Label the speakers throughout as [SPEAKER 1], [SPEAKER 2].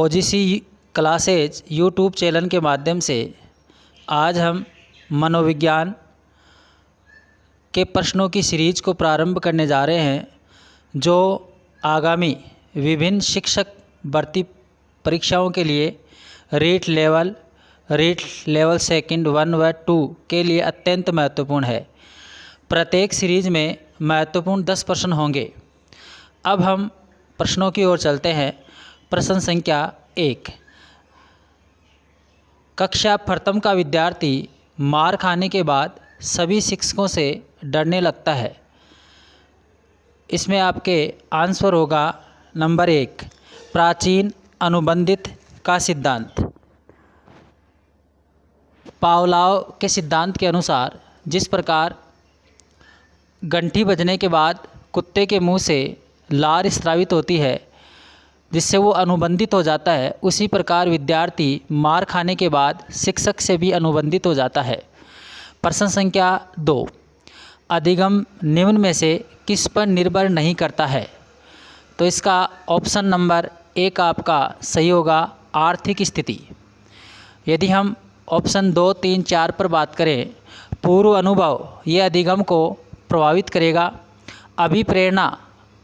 [SPEAKER 1] OGC classes YouTube channel के माध्यम से आज हम मनोविज्ञान के प्रश्नों की सीरीज को प्रारंभ करने जा रहे हैं, जो आगामी विभिन्न शिक्षक भर्ती परीक्षाओं के लिए रीट लेवल सेकंड 1 व 2 के लिए अत्यंत महत्वपूर्ण है। प्रत्येक सीरीज में महत्वपूर्ण 10 प्रश्न होंगे। अब हम प्रश्नों की ओर चलते हैं। प्रश्न संख्या 1। कक्षा प्रथम का विद्यार्थी मार खाने के बाद सभी शिक्षकों से डरने लगता है। इसमें आपके आंसर होगा नंबर 1, प्राचीन अनुबंधित का सिद्धांत। पावलोव के सिद्धांत के अनुसार जिस प्रकार घंटी बजने के बाद कुत्ते के मुंह से लार स्रावित होती है जिससे वो अनुबंधित हो जाता है, उसी प्रकार विद्यार्थी मार खाने के बाद शिक्षक से भी अनुबंधित हो जाता है। प्रश्न संख्या 2। अधिगम निम्न में से किस पर निर्भर नहीं करता है? तो इसका ऑप्शन नंबर 1 आपका सही होगा, आर्थिक स्थिति। यदि हम ऑप्शन 2, 3, 4 पर बात करें, पूर्व अनुभव ये अधिगम को प्रभावित करेगा। अभिप्रेरणा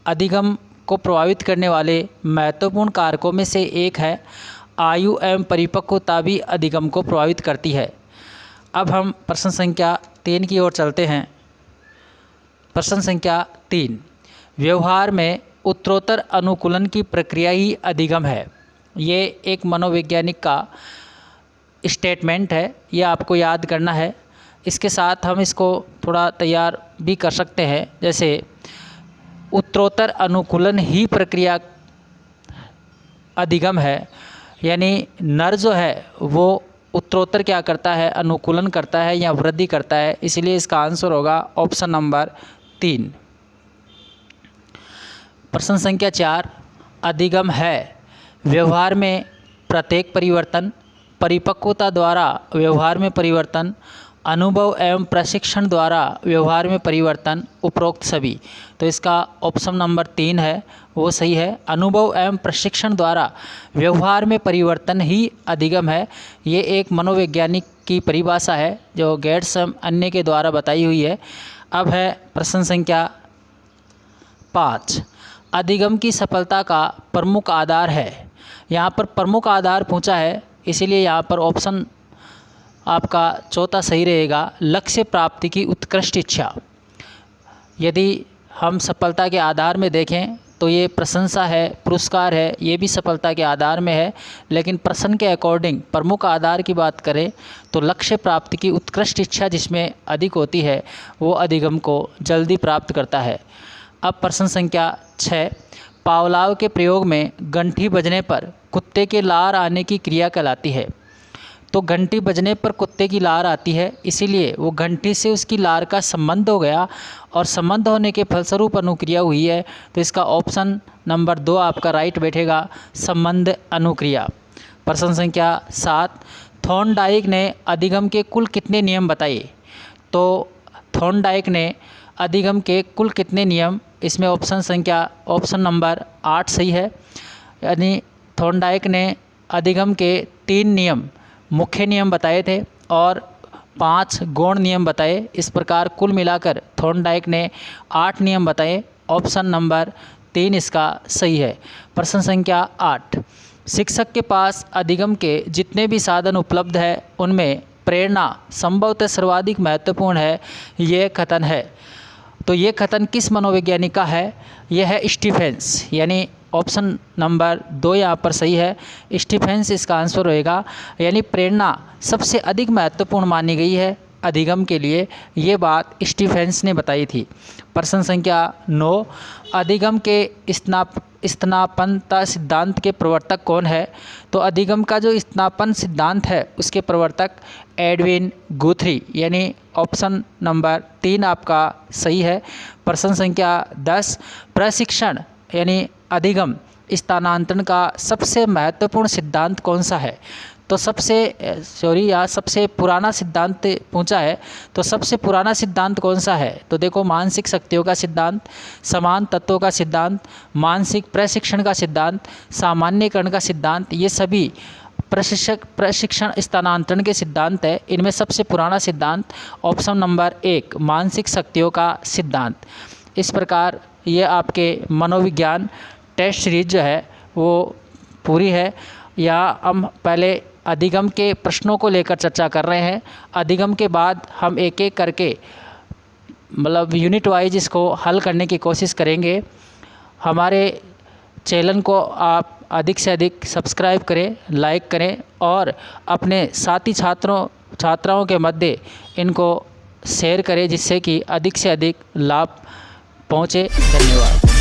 [SPEAKER 1] अधिगम को प्रभावित करने वाले महत्वपूर्ण कारकों में से एक है। आयु एवं परिपक्वता भी अधिगम को प्रभावित करती है। अब हम प्रश्न संख्या 3 की ओर चलते हैं। प्रश्न संख्या 3। व्यवहार में उत्तरोत्तर अनुकूलन की प्रक्रिया ही अधिगम है। ये एक मनोवैज्ञानिक का स्टेटमेंट है, यह आपको याद करना है। इसके साथ हम इसको थोड़ा तैयार भी कर सकते हैं, जैसे उत्तरोत्तर अनुकूलन ही प्रक्रिया अधिगम है, यानी नर जो है वो उत्तरोत्तर क्या करता है, अनुकूलन करता है या वृद्धि करता है। इसलिए इसका आंसर होगा ऑप्शन नंबर 3। प्रश्न संख्या 4। अधिगम है व्यवहार में प्रत्येक परिवर्तन, परिपक्वता द्वारा व्यवहार में परिवर्तन, अनुभव एवं प्रशिक्षण द्वारा व्यवहार में परिवर्तन, उपरोक्त सभी। तो इसका ऑप्शन नंबर 3 है, वो सही है। अनुभव एवं प्रशिक्षण द्वारा व्यवहार में परिवर्तन ही अधिगम है। ये एक मनोवैज्ञानिक की परिभाषा है जो गेट्स अन्य के द्वारा बताई हुई है। अब है प्रश्न संख्या 5। अधिगम की सफलता का प्रमुख आधार है। यहाँ पर प्रमुख आधार पूछा है, इसीलिए यहाँ पर ऑप्शन आपका चौथा सही रहेगा, लक्ष्य प्राप्ति की उत्कृष्ट इच्छा। यदि हम सफलता के आधार में देखें तो ये प्रशंसा है, पुरस्कार है, ये भी सफलता के आधार में है। लेकिन प्रश्न के अकॉर्डिंग प्रमुख आधार की बात करें तो लक्ष्य प्राप्ति की उत्कृष्ट इच्छा जिसमें अधिक होती है वो अधिगम को जल्दी प्राप्त करता है। अब प्रश्न संख्या 6। पावलोव के प्रयोग में घंटी बजने पर कुत्ते के लार आने की क्रिया कहलाती है। तो घंटी बजने पर कुत्ते की लार आती है, इसीलिए वो घंटी से उसकी लार का संबंध हो गया और संबंध होने के फलस्वरूप अनुक्रिया हुई है। तो इसका ऑप्शन नंबर 2 आपका राइट बैठेगा, संबंध अनुक्रिया। प्रश्न संख्या 7। थॉर्नडाइक ने अधिगम के कुल कितने नियम बताए? तो थॉर्नडाइक ने अधिगम के कुल कितने नियम, इसमें ऑप्शन नंबर 8 सही है। यानी थॉर्नडाइक ने अधिगम के 3 नियम मुख्य नियम बताए थे और 5 गौण नियम बताए। इस प्रकार कुल मिलाकर थॉर्नडाइक ने 8 नियम बताए। ऑप्शन नंबर 3 इसका सही है। प्रश्न संख्या 8। शिक्षक के पास अधिगम के जितने भी साधन उपलब्ध है उनमें प्रेरणा संभवतः सर्वाधिक महत्वपूर्ण है, ये कथन है। तो ये कथन किस मनोवैज्ञानिक का है? यह है स्टीफेंस, यानी ऑप्शन नंबर 2 यहाँ पर सही है, स्टीफेंस इसका आंसर होएगा। यानी प्रेरणा सबसे अधिक महत्वपूर्ण मानी गई है अधिगम के लिए, ये बात स्टीफेंस ने बताई थी। प्रश्न संख्या 9। अधिगम के स्थानापन्नता सिद्धांत के प्रवर्तक कौन है? तो अधिगम का जो स्थानापन्न सिद्धांत है उसके प्रवर्तक एडविन गुथ्री, यानी ऑप्शन नंबर 3 आपका सही है। प्रश्न संख्या 10। प्रशिक्षण यानी अधिगम स्थानांतरण का सबसे महत्वपूर्ण सिद्धांत कौन सा है? तो सबसे पुराना सिद्धांत पूछा है, तो सबसे पुराना सिद्धांत कौन सा है? तो देखो, मानसिक शक्तियों का सिद्धांत, समान तत्वों का सिद्धांत, मानसिक प्रशिक्षण का सिद्धांत, सामान्यीकरण का सिद्धांत, ये सभी प्रशिक्षण स्थानांतरण के सिद्धांत है। इनमें सबसे पुराना सिद्धांत ऑप्शन नंबर 1 मानसिक शक्तियों का सिद्धांत। इस प्रकार ये आपके मनोविज्ञान टेस्ट सीरीज जो है वो पूरी है। यहाँ हम पहले अधिगम के प्रश्नों को लेकर चर्चा कर रहे हैं। अधिगम के बाद हम एक एक करके मतलब यूनिट वाइज इसको हल करने की कोशिश करेंगे। हमारे चैनल को आप अधिक से अधिक सब्सक्राइब करें, लाइक करें और अपने साथी छात्राओं के मध्य इनको शेयर करें, जिससे कि अधिक से अधिक लाभ पहुँचे। धन्यवाद।